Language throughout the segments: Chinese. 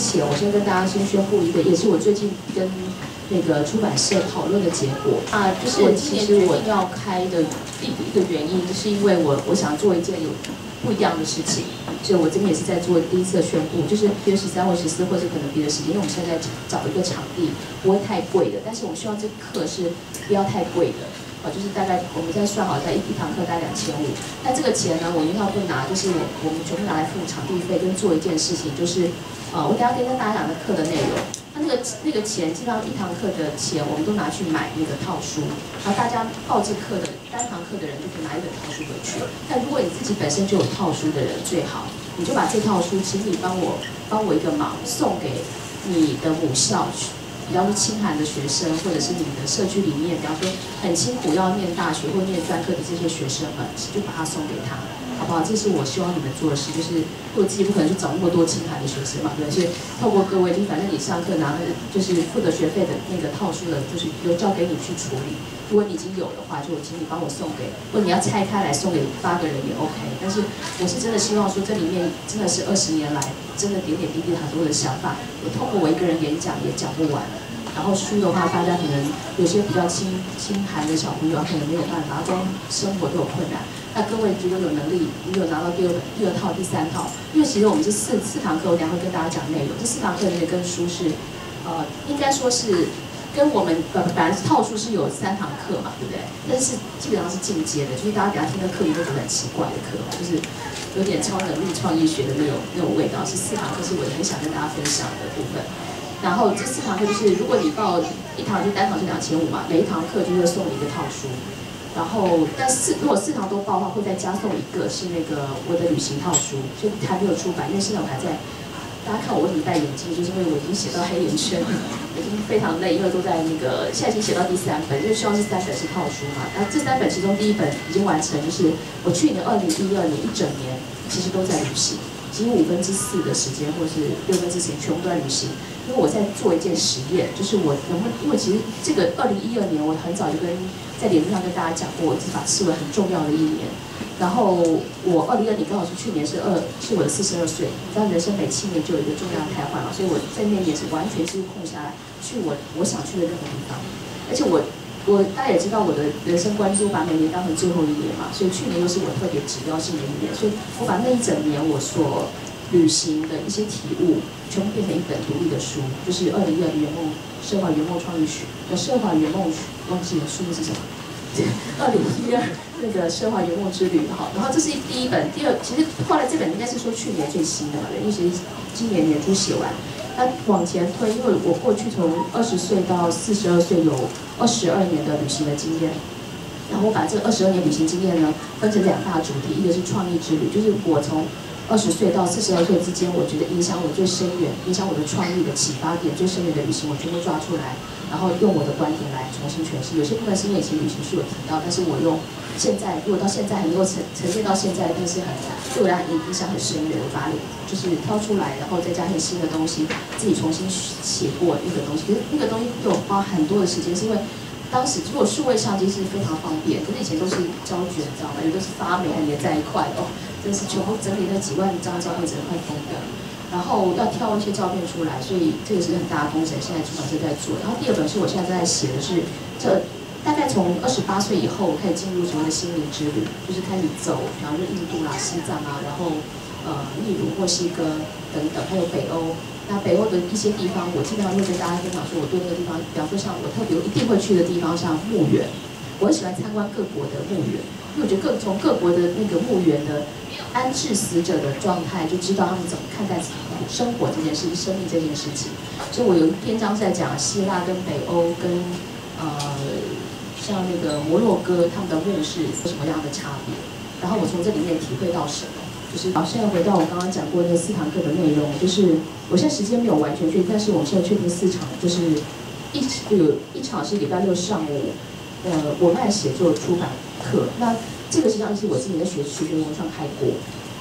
前，我先跟大家先宣布一个，也是我最近跟那个出版社讨论的结果啊，就是我今年决定要开的第一个原因，是因为我想做一件有不一样的事情，所以我这边也是在做第一次的宣布，就是别的13或14，或者可能别的时间，因为我们现在找一个场地不会太贵的，但是我们希望这课是不要太贵的。就是大概我们在算好，在一堂课大概2500，但这个钱呢，我一套不拿，就是我们全部拿来付场地费，跟做一件事情，就是我等下跟大家讲的课的内容。那个钱，基本上一堂课的钱，我们都拿去买那个套书，然后大家报这课的单堂课的人就可以拿一本套书回去。但如果你自己本身就有套书的人，最好你就把这套书，请你帮我一个忙，送给你的母校去。比方说清寒的学生，或者是你的社区里面，比方说很辛苦要念大学或念专科的这些学生们，就把它送给他，好不好？这是我希望你们做的事，就是我自己不可能去找那么多清寒的学生嘛，对，所以透过各位，就反正你上课拿的就是付的学费的那个套书的，就是有交给你去处理。如果你已经有的话，就请你帮我送给，或者你要拆开来送给8个人也 OK。但是我是真的希望说，这里面真的是20年来真的点点滴滴很多的想法，我透过我一个人演讲也讲不完。然后书的话，大家可能有些比较清寒的小朋友，可能没有办法，光生活都有困难。那各位如果有能力，你有拿到第二套、第3套，因为其实我们是四堂课，我等下会跟大家讲内容。这4堂课里面跟书是，应该说是跟我们本来套书是有3堂课嘛，对不对？但是基本上是进阶的，就是大家等下听的课，你会觉得很奇怪的课，就是有点超能力、创意学的那种味道。是4堂课是我很想跟大家分享的部分。然后这4堂课就是，如果你报一堂就单堂是2500嘛，每一堂课就会送你一个套书。然后，但是如果4堂都报的话，会再加送一个是那个我的旅行套书，就还没有出版，因为现在我还在。大家看我为什么戴眼镜，就是因为我已经写到黑眼圈，已经非常累，因为都在那个现在已经写到第3本，就希望是3本是套书嘛。那这3本其中第1本已经完成，就是我去年2012年一整年其实都在旅行。几乎4/5的时间，或者是6/4时间，全部都在旅行。因为我在做一件实验，就是我能不能，因为其实这个2012年，我很早就在脸书上跟大家讲过，我自把视为很重要的一年。然后我2012年刚好是去年是我的42岁，你知道人生每7年就有一个重大的汰换嘛，所以我在那年是完全是空下来去我想去的任何地方，而且我大家也知道我的人生观就是把每年当成最后一年嘛，所以去年又是我特别指标性的一年，所以我把那一整年我所旅行的一些体悟，全部变成一本独立的书，就是2012奢华圆梦创意学，奢华圆梦忘记了书是什么，2012那个奢华圆梦之旅哈，然后这是第1本，第2其实后来这本应该是说去年最新的嘛，因为其实今年年初写完。那往前推，因为我过去从20岁到42岁有22年的旅行的经验，然后我把这22年旅行经验呢分成2大主题，一个是创意之旅，就是我从20岁到42岁之间，我觉得影响我最深远、影响我的创意的启发点最深远的旅行，我全部抓出来，然后用我的观点来重新诠释。有些部分是因为以前旅行书有提到，但是我用现在，如果到现在还能够呈现到现在，但是对我来讲影响很深远，我把它就是挑出来，然后再加上新的东西，自己重新写过那个东西。可是那个东西对我花很多的时间，是因为当时如果数位相机是非常方便，可是以前都是胶卷，你知道吗？有的是发霉还粘在一块哦，真是全部整理了几万张照片，整个快疯掉。然后要挑一些照片出来，所以这个是很大的工程，现在出版社在做。然后第2本是我现在在写的是这。大概从28岁以后开始进入所谓的心灵之旅，就是开始走，比方说印度啦、西藏啊，然后例如墨西哥等等，还有北欧。那北欧的一些地方，我基本上会跟大家分享说，我对那个地方，比方说像我特别一定会去的地方，像墓园，我很喜欢参观各国的墓园，因为我觉得从各国的那个墓园的安置死者的状态，就知道他们怎么看待生活这件事、生命这件事情。所以我有一篇章在讲希腊跟北欧跟像那个摩洛哥他们的墓是有什么样的差别，然后我从这里面体会到什么，就是好，现在回到我刚刚讲过那4堂课的内容，就是我现在时间没有完全确定，但是我们现在确定4场，就是有一场是礼拜6上午，文案写作出版课，那这个实际上是我自己在学文上开过，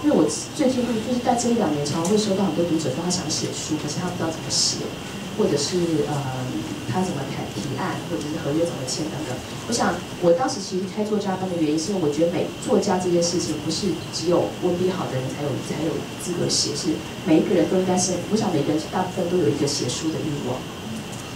因为我最近就是在这1、2年常常会收到很多读者说他想写书，可是他不知道怎么写，或者是他怎么提案，或者是合约怎么签等等。我想我当时其实开作家班的原因，是因为我觉得作家这件事情不是只有文笔好的人才有资格写，是每一个人都应该是，我想每个人大部分都有一个写书的欲望。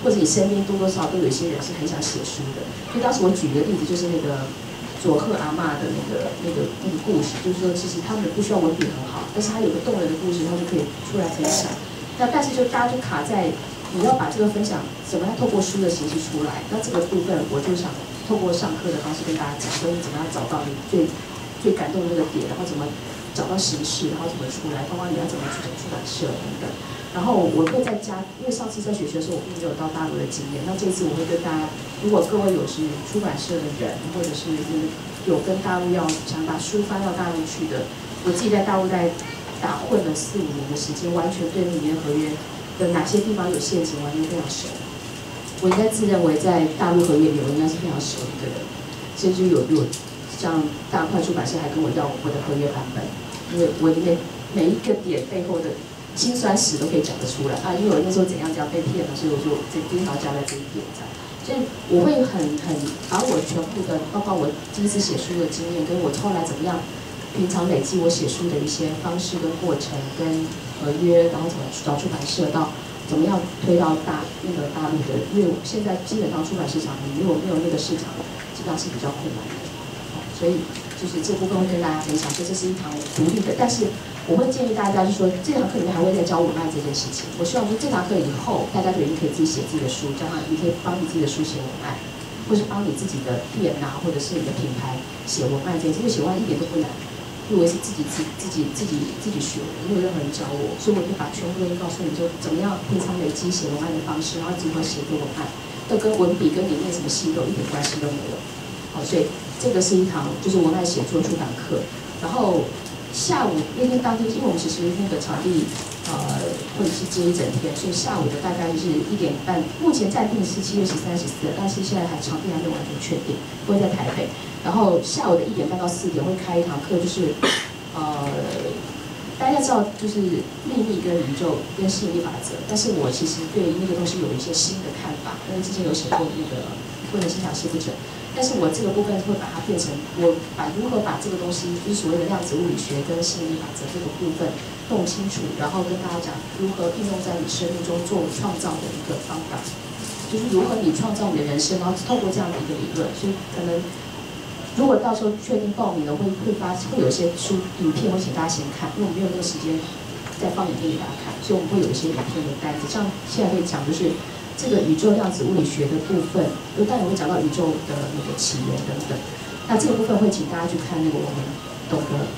或者你身边多多少少都有一些人是很想写书的，所以当时我举一个例子，就是那个佐贺阿嬷的那个故事，就是说其实他们不需要文笔很好，但是他有个动人的故事，他就可以出来分享。那但是就大家就卡在你要把这个分享怎么样透过书的形式出来，那这个部分我就想透过上课的方式跟大家讲，说你怎么样找到你最感动的那个点，然后怎么找到形式，然后怎么出来，包括你要怎么去出版社等等。然后我会在家，因为上次在学习的时候我并没有到大陆的经验，那这次我会跟大家，如果各位有是出版社的人，或者是有跟大陆想把书翻到大陆去的，我自己在大陆打混了4、5年的时间，完全对里面合约的哪些地方有陷阱，完全非常熟。我应该自认为在大陆合约里，我应该是非常熟的一个人，甚至有像大块出版社还跟我要我的合约版本，因为我里面每一个点背后的辛酸史都可以讲得出来啊！因为我那时候怎样被骗了，所以我就经常加在这一点上。所以我会很把我全部的，包括我第一次写书的经验，跟我后来怎么样，平常累积我写书的一些方式跟过程，跟合约，然后怎么找出版社，到怎么样推到大陆的，因为现在基本上出版市场里如果没有那个市场，基本上是比较困难的。所以就是这部分会跟大家分享，所以这是一堂独立的，但是我会建议大家，就是说这堂课里面还会再教文案这件事情。我希望说这堂课以后，大家就已经可以自己写自己的书，加上你可以帮你自己的书写文案，或是帮你自己的店啊，或者是你的品牌写文案这件事。因为写文案一点都不难，因为我是自己学的，没有任何人教我，所以我就把全部东西告诉你，说怎么样平常累积写文案的方式，然后如何写作文案，都跟文笔跟里面什么戏都一点关系都没有。好，所以这个是一堂就是文案写作出版课，然后下午那天当天，因为我们其实那个场地会是接一整天，所以下午的大概就是1点半，目前暂定是7月13、14，但是现在场地还没有完全确定，会在台北。然后下午的1点半到4点会开一堂课，就是大家知道就是秘密跟宇宙跟吸引力法则，但是我其实对那个东西有一些新的看法，因为之前有写过那个不能心想事不成。但是我这个部分会把它变成如何把这个东西，就是所谓的量子物理学跟吸引力法则这个部分弄清楚，然后跟大家讲如何应用在你生命中做创造的一个方法，就是如何你创造你的人生，然后透过这样的一个理论。所以可能如果到时候确定报名了，会有一些影片会请大家先看，因为我们没有那个时间再放影片给大家看，所以我们会有一些影片的单子，像现在会讲就是。这个宇宙量子物理学的部分，当然会讲到宇宙的那个起源等等。那这个部分会请大家去看那个我们懂得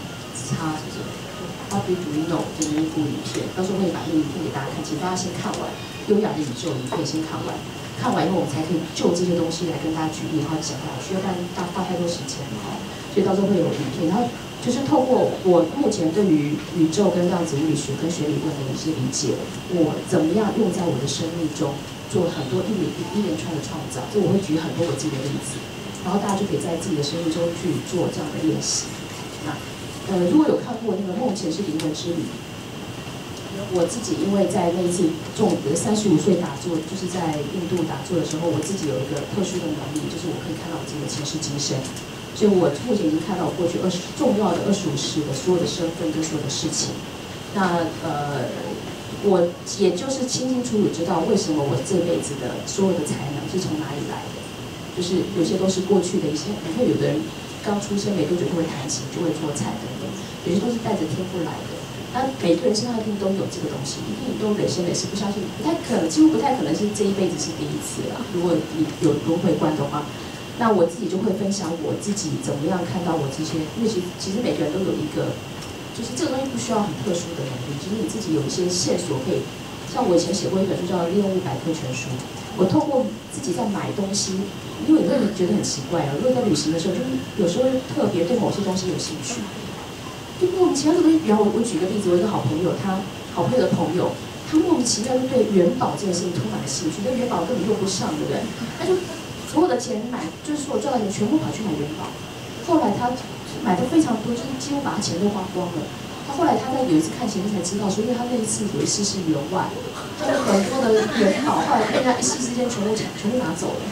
What do you know 的那一部影片，到时候会把那个影片给大家看，请大家先看完《优雅的宇宙》，你可以先看完，看完以后我们才可以就这些东西来跟大家举例，然后讲下去，要不然花太多时间了。所以到时候会有影片，然后就是透过我目前对于宇宙跟量子物理学跟学理论的一些理解，我怎么样用在我的生命中。做很多一连串的创造，就我会举很多我自己的例子，然后大家就可以在自己的生命中去做这样的练习。那如果有看过那个《梦前是灵魂之旅》，我自己因为在那一次35岁打坐，就是在印度打坐的时候，我自己有一个特殊的能力，就是我可以看到我自己的前世今生，所以我目前已经看到我过去重要的25世的所有的身份跟所有的事情。那我也就是清清楚楚知道为什么我这辈子的所有的才能是从哪里来的，就是有些都是过去的一些，你看有的人刚出生没多久就会弹琴，就会做菜等等，有些都是带着天赋来的。那每个人身上一定都有这个东西，一定都累生累世，不相信不太可能，几乎不太可能是这一辈子是第一次啦。如果你有轮回观的话，那我自己就会分享我自己怎么样看到我这些，因为其实每个人都有一个。就是这个东西不需要很特殊的能力，就是你自己有一些线索可以，像我以前写过一本书叫《猎物百科全书》，我透过自己在买东西，因为你会觉得很奇怪啊，如果在旅行的时候，就是有时候会特别对某些东西有兴趣，就莫名其妙的东西。比方我举个例子，我一个好朋友，他莫名其妙就对元宝这件事情充满了兴趣，但元宝根本用不上，对不对？他就所有的钱就是说我赚到钱全部跑去买元宝，后来他。买的非常多，就是几乎把他钱都花光了。后来他在有一次看前面才知道说，因为他那一次有一次是员外，他有很多的元宝，后来被他一夕之间全部拿走了。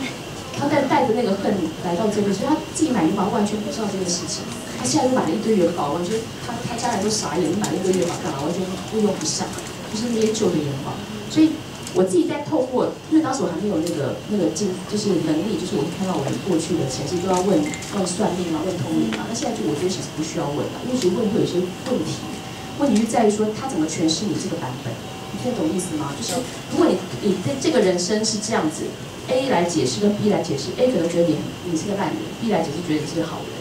他带着那个恨来到这边，所以他自己买元宝完全不知道这件事情。他现在就买了一堆元宝，完全他家人都傻眼，你买那堆元宝干嘛？完全又用不上，就是那些旧的元宝。所以我自己在透过，因为当时我还没有那个就是能力，就是我看到我过去的前世就要问算命啊，问通灵啊。那现在就我觉得其实不需要问了，因为其实问会有一些问题，问题是在于说他怎么诠释你这个版本，你听得懂意思吗？就是如果你的这个人生是这样子。A 来解释跟 B 来解释 ，A 可能觉得你是个烂人 ，B 来解释觉得你是个好人，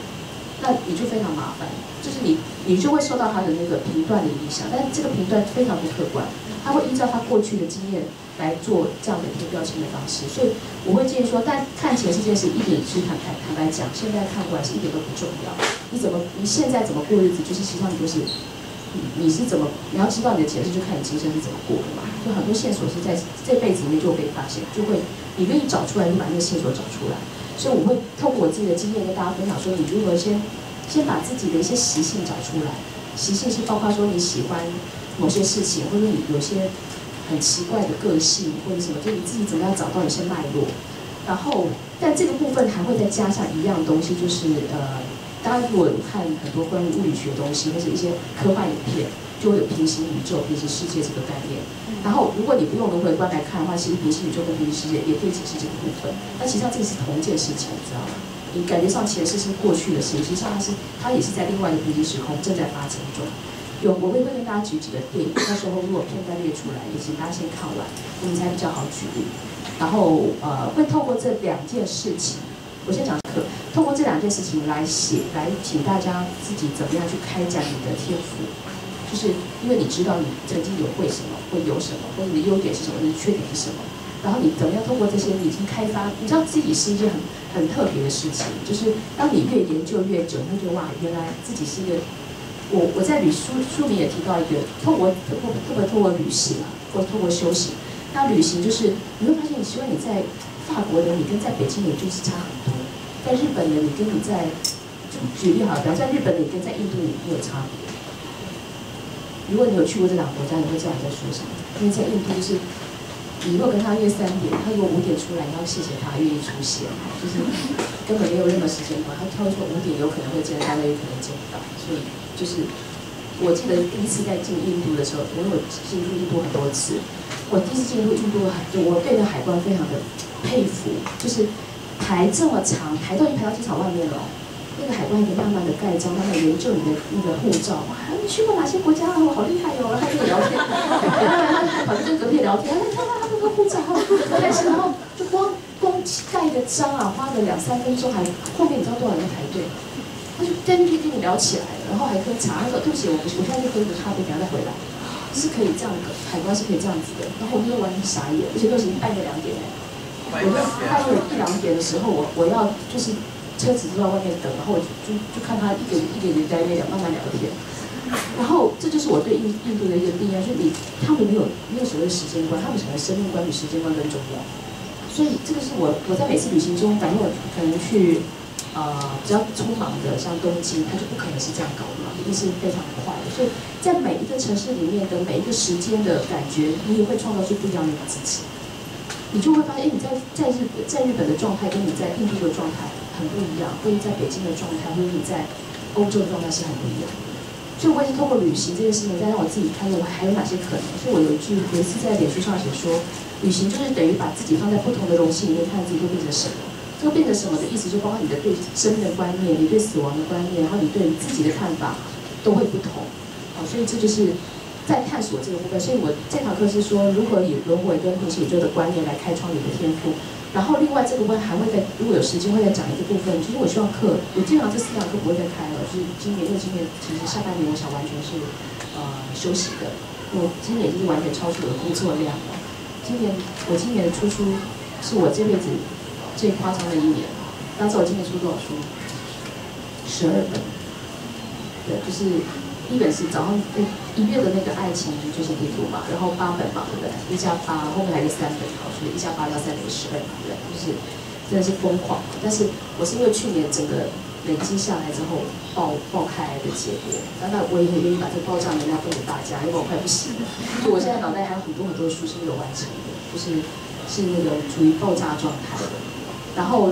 那你就非常麻烦，就是你就会受到他的那个评断的影响，但是这个评断非常不客观，他会依照他过去的经验来做这样的贴标签的方式，所以我会建议说，但看前世这件事一点是坦白讲，现在看过来是一点都不重要，你现在怎么过日子，就是实际上你就是。你是怎么？你要知道你的前世，就看你今生是怎么过的嘛。就很多线索是在这辈子里面就会被发现，就会你愿意找出来，就把那个线索找出来。所以我会透过我自己的经验跟大家分享说，你如何先把自己的一些习性找出来。习性是包括说你喜欢某些事情，或者你有些很奇怪的个性，或者什么，就你自己怎么样找到一些脉络。然后，但这个部分还会再加上一样东西，就是大家如果有看很多关于物理学的东西，或者一些科幻影片，就会有平行宇宙、平行世界这个概念。然后，如果你不用轮回观来看的话，其实平行宇宙跟平行世界也可以解释这个部分。那实际上这个是同一件事情，你知道吗？你感觉上前世是过去的事情，实际上它也是在另外一个平行时空正在发生中。我会跟大家举几个电影，到时候如果片段列出来，也请大家先看完，我们才比较好举例。然后会透过这两件事情。我先讲课，通过这两件事情来请大家自己怎么样去开展你的天赋，就是因为你知道你曾经有会什么，会有什么，或者你的优点是什么，你的缺点是什么，然后你怎么样通过这些，你已经开发，你知道自己是一件很特别的事情，就是当你越研究越久，你会觉得哇，原来自己是一个，我在书名也提到一个，透过旅行啊，或透过修行，那旅行就是你会发现，你希望你在法国的你跟在北京的你就是差很多，在日本的你跟你在，就举例好了，比方在日本的你跟在印度你会有差别。如果你有去过这两个国家，你会知道我在说什么。因为在印度就是，你如果跟他约3点，他如果5点出来，你要谢谢他愿意出现，就是根本没有任何时间管。他会说5点有可能会见到，但有可能见不到。所以就是，我记得第一次在进印度的时候，因为我进入印度很多次。我第一次进入印度，我对那海关非常的佩服，就是排这么长，排到机场外面了，那个海关也慢慢的盖章，慢慢研究你的那个护照，哇，你去过哪些国家啊？我好厉害哟！然后他跟你聊天，他跑去跟隔壁聊天，看他那个护照，但是然后就光盖一个章啊，花个2-3分钟，还后面你知道多少人排队？他就在那边跟你聊起来了，然后还喝茶，他说对不起，我现在就喝一个咖啡，等下再回来。是可以这样的，海关是可以这样子的。然后我那时候完全傻眼，而且都是半夜2点哎。我就半夜1-2点的时候，我要就是车子就在外面等，然后我就看他一个人在那边慢慢聊天。然后这就是我对印度的一个定义，就是他们没有所谓的时间观，他们可能生命观比时间观更重要。所以这个是我在每次旅行中，反正我可能去比较匆忙的，像东京，它就不可能是这样搞的嘛，一定是非常快的。所以在每一个城市里面的每一个时间的感觉，你也会创造出不一样的自己。你就会发现，你在日本的状态跟你在印度的状态很不一样，或者在北京的状态，或者你在欧洲的状态是很不一样的。所以我也是通过旅行这件事情，再让我自己看我还有哪些可能。所以我有一次在脸书上写说，旅行就是等于把自己放在不同的容器里面，看自己会变成什么。这个变成什么的意思，就包括你的对生命的观念，你对死亡的观念，然后你对你自己的看法都会不同。好，所以这就是在探索这个部分。所以我这堂课是说如何以轮回跟平行宇宙的观念来开创你的天赋。然后另外这个部分还会如果有时间会再讲一个部分，就是我希望我基本上这4堂课不会再开了，就是今年其实下半年我想完全是休息的。我今年就是完全超出我的工作量了。我今年的出书是我这辈子最夸张的一年。大家知道我今年出多少书？12本。对，就是一本是早上1月的那个爱情最新地图嘛，然后8本嘛，对不对？1+8，后面还有一个3本，好，所以1+8+3等于12嘛，对不对？就是真的是疯狂。但是我是因为去年整个累积下来之后爆开来的结果。那我也很愿意把这个爆炸能量分给大家，因为我快不行了。就我现在脑袋还有很多的书是没有完成的，是那个处于爆炸状态的。然后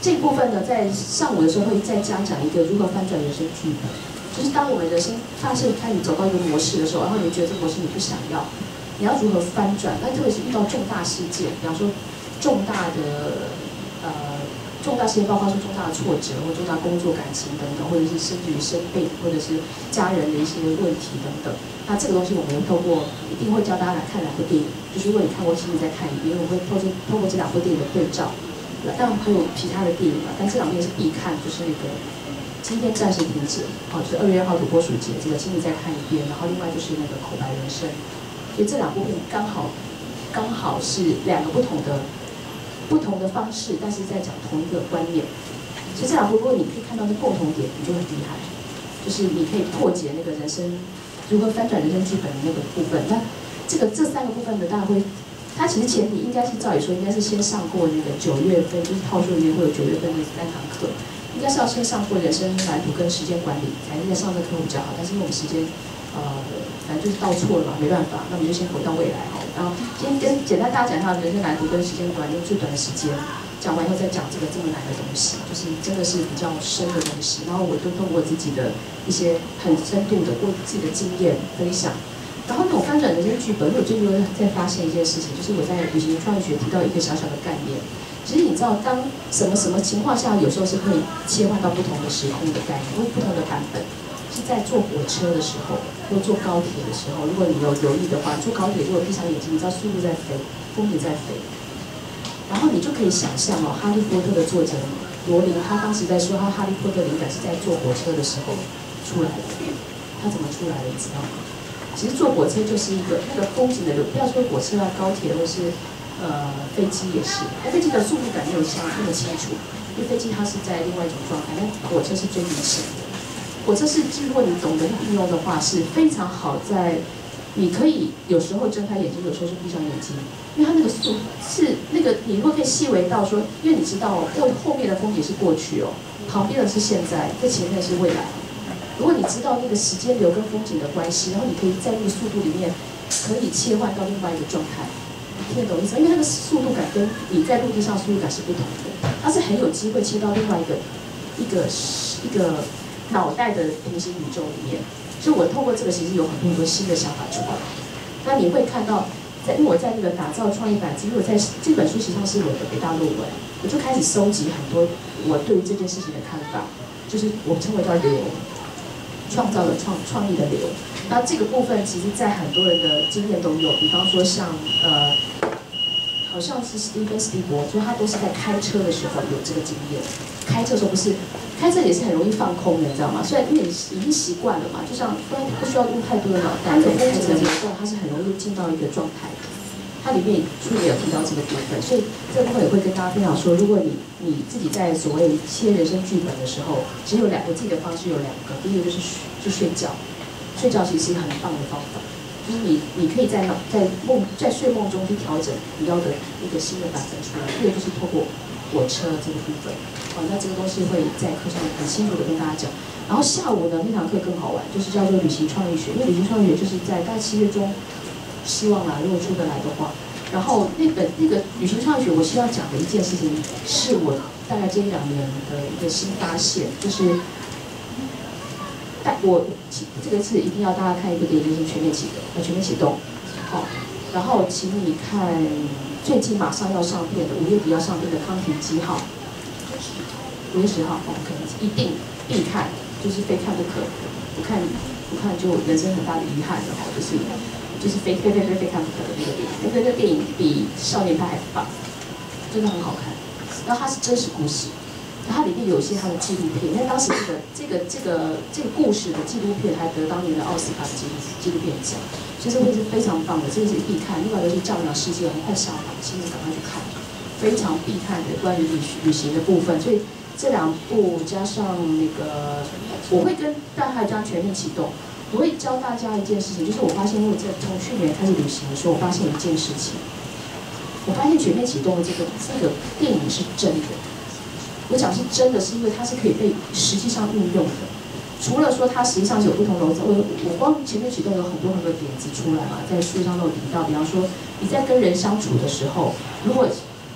这部分呢，在上午的时候会再加讲一个如何翻转人生剧本。就是当我们人生发现开始走到一个模式的时候，然后你觉得这个模式你不想要，你要如何翻转？那特别是遇到重大事件，比方说重大事件，包括说重大的挫折，或重大工作、感情等等，或者是甚至于生病，或者是家人的一些问题等等。那这个东西我们一定会教大家来看两部电影，就是如果你看过，请你再看一遍，我会透过这两部电影的对照。当然还有其他的电影嘛，但这两部是必看，就是那个。今天暂时停止，就是2月1号土拨鼠节，这个请你再看一遍。然后另外就是那个口白人生，所以这两部片刚好是两个不同的方式，但是在讲同一个观念。所以这两部如果你可以看到那共同点，你就很厉害，就是你可以破解那个人生如何翻转人生剧本的那个部分。那这3个部分呢，大家会，它其实前提应该是照理说应该是先上过那个9月份，就是套数里面会有9月份的3堂课。应该是要先上过人生蓝图跟时间管理，才是在上这个课比较好。但是因为我们时间，反正就是到错了嘛，没办法，那我们就先回到未来哈。然后先简单大家讲一下人生蓝图跟时间管理，用最短的时间讲完以后再讲这个这么难的东西，就是真的是比较深的东西。然后我都通过自己的一些很深度的过自己的经验分享。然后那种翻转人生剧本，我最近又在发现一件事情，就是我在旅行创意学提到一个小小的概念。其实你知道，当什么情况下，有时候是可以切换到不同的时空的概念，或不同的版本。是在坐火车的时候，或坐高铁的时候，如果你有留意的话，坐高铁如果闭上眼睛，你知道速度在飞，风景在飞，然后你就可以想象哦，哈利波特的作者罗琳，他当时在说他哈利波特灵感是在坐火车的时候出来的。他怎么出来的，你知道吗？其实坐火车就是一个那个风景的流，不要说火车啊、高铁或是。飞机也是，飞机的速度感没有像那么清楚，因为飞机它是在另外一种状态，但火车是最明显的。火车是，如果你懂得运用的话，是非常好在，你可以有时候睁开眼睛，有时候是闭上眼睛，因为它那个速是那个，你如果可以细微到说，因为你知道后面的风景是过去哦，旁边的是现在，在前面是未来。如果你知道那个时间流跟风景的关系，然后你可以在那个速度里面可以切换到另外一个状态。听得懂意思？因为它的速度感跟你在陆地上速度感是不同的，它是很有机会切到另外一个脑袋的平行宇宙里面。所以我透过这个，其实有很多新的想法出来。那你会看到，因为我在那个打造创意版，因为我在这本书实际上是我的北大论文，我就开始收集很多我对于这件事情的看法，就是我称为叫流。创造的创意的流，那这个部分其实在很多人的经验都有，比方说像好像是史蒂博，所以他都是在开车的时候有这个经验。开车的时候不是，开车也是很容易放空的，你知道吗？虽然因为你已经习惯了嘛，就像不需要用太多的脑袋在开车的流动，它是很容易进到一个状态的。它里面书里有提到这个部分，所以这部分也会跟大家分享说，如果你自己在所谓切人生剧本的时候，其实有2个自己的方式，有2个。第一个就是睡觉，睡觉其实是一个很棒的方法，就是你可以在睡梦中去调整你要的一个新的版本出来。第二个就是透过火车这个部分，那这个东西会在课上很清楚的跟大家讲。然后下午呢，那堂课更好玩，就是叫做旅行创意学，因为旅行创意学就是在大概7月中。希望啦，如果出得来的话，然后那个旅行创意学，我需要讲的一件事情，是我大概这1-2年的一个新发现，就是这个是一定要大家看一部电影，就是《全面启动》，好，然后请你看最近马上要上片的5月底要上片的《康廷基号》，5月10号，OK， 一定必看，就是非看不可，不看就人生很大的遗憾的哈，就是非看不可的那个电影，那个电影比《少年派》还棒，真的很好看。然后它是真实故事，它里面有一些它的纪录片，因为当时这个故事的纪录片还得当年的奥斯卡的纪录片奖，所以这会是非常棒的，这个是必看。另外一个是《丈量世界》，很快上档，请你赶快去看，非常必看的关于旅行的部分。所以这2部加上那个，我会跟大家这样全面启动。我会教大家一件事情，就是我发现，因为从去年开始旅行的时候，我发现一件事情，我发现全面启动的这个电影是真的。我讲是真的，是因为它是可以被实际上运用的。除了说它实际上是有不同楼层，我光前面启动有很多点子出来嘛，在书上都有提到，比方说你在跟人相处的时候，如果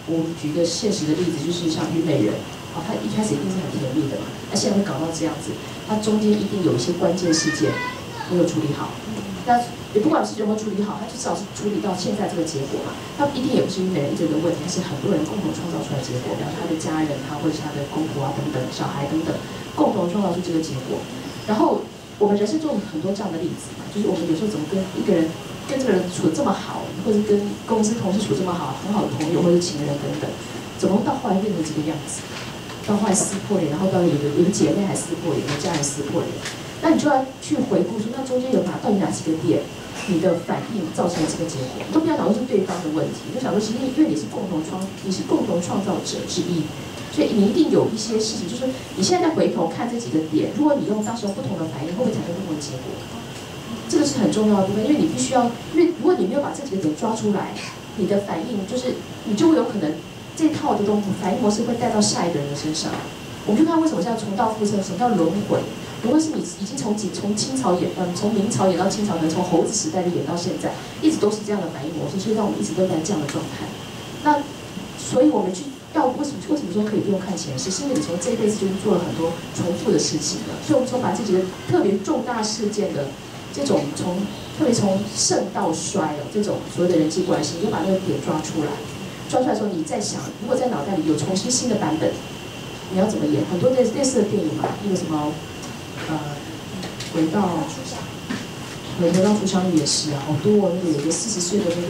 我们举一个现实的例子，就是像虞美人，他一开始一定是很甜蜜的嘛，那现在会搞到这样子，他中间一定有一些关键事件没有处理好，那也不管是有没有处理好，他就至少是处理到现在这个结果嘛，他一定也不是虞美人一个人的问题，是很多人共同创造出来的结果，比方说他的家人啊，或者是他的公婆啊等等，小孩等等，共同创造出这个结果。然后我们人生中有很多这样的例子嘛，就是我们有时候怎么跟一个人。跟这个人处得这么好，或者跟公司同事处这么好，很好的朋友或者情人等等，怎么到后来变成这个样子？到后来撕破脸，然后到有的姐妹还撕破脸，有家人撕破脸，那你就要去回顾说，那中间到底哪几个点，你的反应造成了这个结果？你都不要想说是对方的问题，你就想说，其实因为你是共同创造者之一，所以你一定有一些事情，就是你现在再回头看这几个点，如果你用当时不同的反应，会不会产生不同的结果？这个是很重要的部分，因为你必须要，因为如果你没有把这几个点抓出来，你的反应就是你就会有可能这套的东西反应模式会带到下一个人的身上。我们就看为什么叫重蹈覆辙，什么叫轮回？轮回是你已经从清朝从明朝演到清朝，可能从猴子时代就演到现在，一直都是这样的反应模式，所以让我们一直都在这样的状态。那所以我们为什么说可以不用看前世？是因为你从这一辈子就是做了很多重复的事情了，所以我们说把这几个特别重大事件的。这种特别从盛到衰这种所谓的人际关系，你就把那个点抓出来的时候，你再想，如果在脑袋里有重新的版本，你要怎么演？很多类似的电影嘛，那个什么，回到初相遇也是啊，好多那个有个40岁的那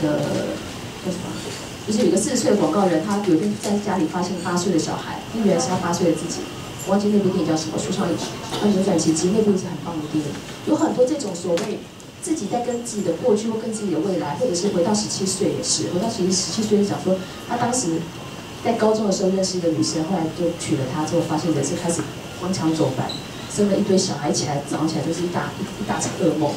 个叫什么？就是有一个40岁的广告人，他有一天在家里发现8岁的小孩，那原来是他8岁的自己。我忘记那部电影叫什么，书上扭转奇迹，那部是很棒的电影。有很多这种所谓自己在跟自己的过去或跟自己的未来，或者是回到17岁也是，回到17岁是讲说，他当时在高中的时候认识一个女生，后来就娶了她之后，发现人生开始荒腔走板，生了一堆小孩，早上起来就是一大场噩梦。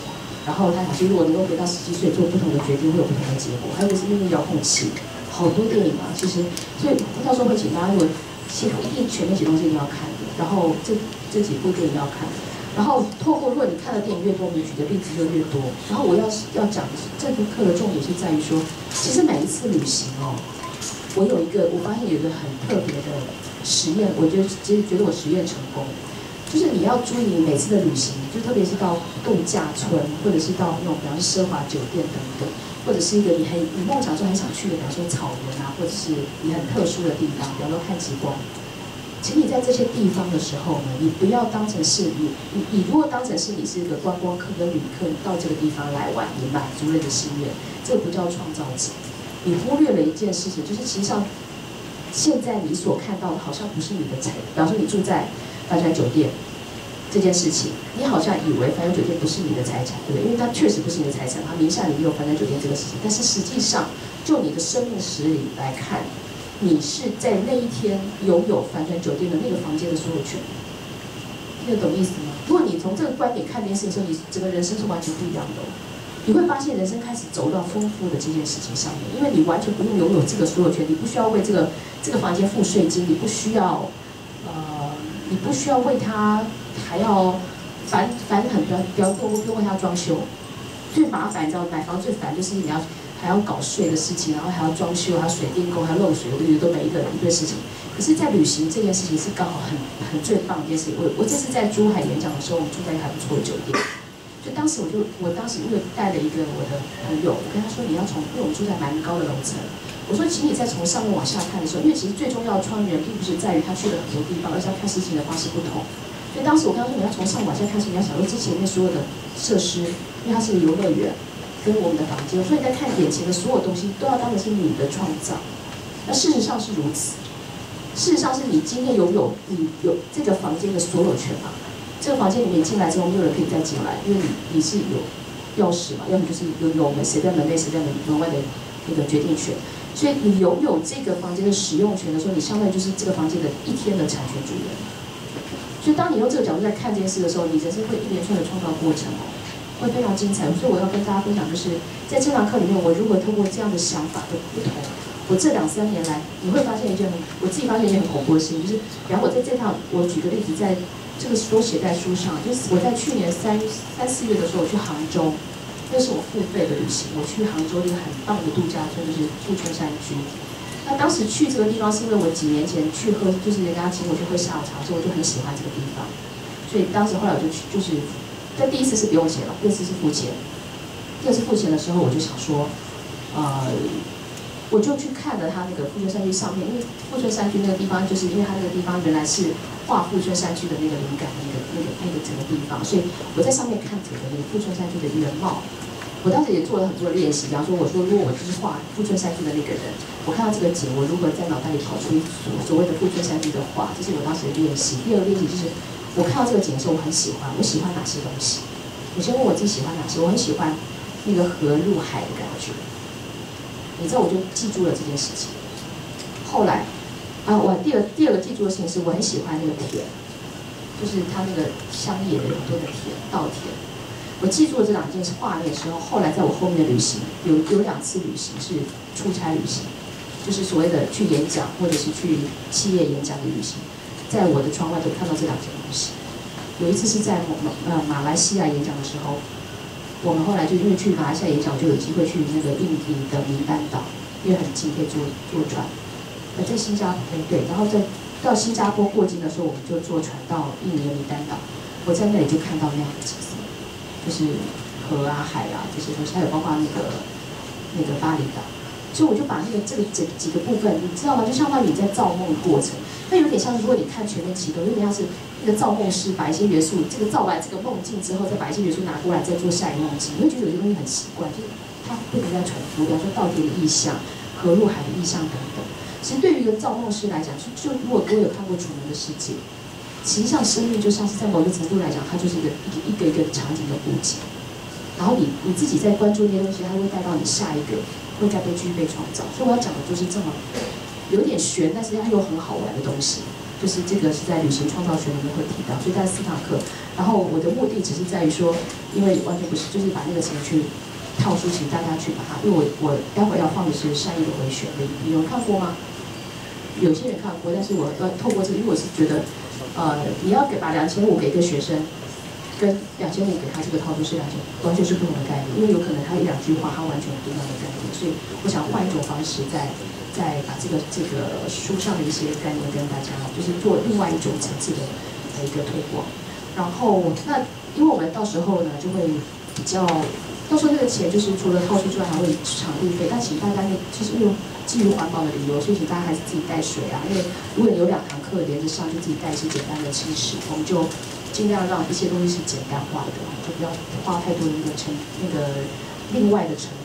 然后他想说，如果能够回到17岁做不同的决定，会有不同的结果。还有一个是命运遥控器，好多电影啊，其实，所以到时候会请大家如果一定全面启动是一定要看的。然后这几部电影要看，然后透过如果你看的电影越多，你举的例子就越多。然后我要讲的是这堂课的重点是在于说，其实每一次旅行我发现有一个很特别的实验，我觉得我实验成功，就是你要注意你每次的旅行，就特别是到度假村，或者是到那种比方说奢华酒店等等，或者是一个你梦想中很想去的，比方说草原啊，或者是你很特殊的地方，比方说看极光。请你在这些地方的时候呢，你不要当成是你如果当成是你是一个观光客跟旅客，你到这个地方来玩，你满足了你的心愿，这个不叫创造者。你忽略了一件事情，就是实际上现在你所看到的好像不是你的财，比方说你住在帆船酒店这件事情，你好像以为帆船酒店不是你的财产，对不对？因为它确实不是你的财产，它名下里也有帆船酒店这个事情，但是实际上就你的生命史里来看。你是在那一天拥有帆船酒店的那个房间的所有权，听得懂意思吗？如果你从这个观点看这件事情的时候，你整个人生是完全不一样的你会发现人生开始走到丰富的这件事情上面，因为你完全不用拥有这个所有权，你不需要为这个房间付税金，你不需要为它还要烦很不要为它装修，最麻烦你知道买房最烦就是你要。还要搞税的事情，然后还要装修，还要水电工，还要漏水，我觉得都每一堆事情。可是，在旅行这件事情是刚好很最棒的一件事情。我这次在珠海演讲的时候，我们住在一个还不错的酒店。就当时我当时因为带了一个我的朋友，我跟他说你要因为我们住在蛮高的楼层，我说请你在从上面往下看的时候，因为其实最重要的创业人并不是在于他去了很多地方，而是他看事情的方式不同。所以当时我跟他说你要从上往下看时，你要想说之前面所有的设施，因为它是游乐园。跟我们的房间，所以你在看眼前的所有东西都要当成是你的创造。那事实上是如此，事实上是你今天你有这个房间的所有权嘛？这个房间里面进来之后，没有人可以再进来，因为你是有钥匙嘛，要么就是有我们谁在门内谁在门外的那个决定权。所以你拥有这个房间的使用权的时候，你相当于就是这个房间的一天的产权主人。所以当你用这个角度在看这件事的时候，你人生会一连串的创造过程会非常精彩，所以我要跟大家分享，就是在这堂课里面，我如何透过这样的想法的不同，我这2、3年来，你会发现我自己发现一件很恐怖的事情，就是比方我在这趟，我举个例子，在这个都写在书上，就是我在去年3、4月的时候，我去杭州，那是我付费的旅行，我去杭州一个很棒的度假村，就是富春山居。那当时去这个地方是因为我几年前去喝，就是人家请我去喝下午茶，所以我就很喜欢这个地方。所以当时后来我就去，但第一次是不用钱了，第二次是付钱。第二次付钱的时候，我就想说，我就去看了他那个富春山居上面，因为富春山居那个地方，就是因为它那个地方原来是画富春山居的那个灵感，那个整个地方，所以我在上面看整个那个富春山居的原貌。我当时也做了很多练习，比方说，我说如果我就是画富春山居的那个人，我看到这个景，我如何在脑袋里跑出所谓的富春山居的画，这是我当时的练习。第二个练习就是，我看到这个景的时候，我很喜欢，我喜欢哪些东西？我先问我自己喜欢哪些，我很喜欢那个河入海的感觉。你知道，我就记住了这件事情。后来，我第二个记住的事情是我很喜欢那个田，就是它那个乡野的很多的田，稻田。我记住了这2件画面的时候，后来在我后面的旅行有2次旅行是出差旅行，就是所谓的去演讲或者是去企业演讲的旅行，在我的窗外都看到这2件东西。有一次是在马来西亚演讲的时候。我们后来就因为去马来西亚演讲，就有机会去那个印尼的名丹岛，因为很近，可以坐船。在新加坡对，然后到新加坡过境的时候，我们就坐船到印尼的名丹岛。我在那里就看到那样的景色，就是河啊、海啊这些东西，还有包括那个巴厘岛。所以我就把这个几个部分，你知道吗？就相当于你在造梦的过程。它有点像是，如果你看《全面启动》，有点像是那个造梦师把一些元素，这个造完这个梦境之后，再把一些元素拿过来，再做下一个梦境。你会觉得有些东西很奇怪，就是它不停在重复。比方说稻田的意象、河入海的意象等等。其实对于一个造梦师来讲，就如果各位有看过《楚门的世界》，实际上生命就像是在某个程度来讲，它就是一个场景的布景。然后你自己在关注那些东西，它会带到你下一个，会再继续被创造。所以我要讲的就是这么有点悬，但是它又很好玩的东西。就是这个是在旅行创造学里面会提到，所以在4堂课。然后我的目的只是在于说，因为完全不是，就是把那个钱去套出，请大家去把它。因为我待会要放的是善意的回旋律，有人看过吗？有些人看过，但是我要透过这个，因为我是觉得，你要把2500给一个学生。跟2500给他这个套路是完全是不同的概念，因为有可能他1、2句话，他完全不一样的概念，所以我想换一种方式，再把这个书上的一些概念跟大家，就是做另外一种层次的一个推广。然后那因为我们到时候呢就会比较，到时候这个钱就是除了套书之外，还会场地费，但请大家就是因为基于环保的理由，所以请大家还是自己带水啊，因为如果你有2堂课连着上，就自己带一些简单的轻食，我们就尽量让一些东西是简单化的，就不要花太多的那个另外的成本。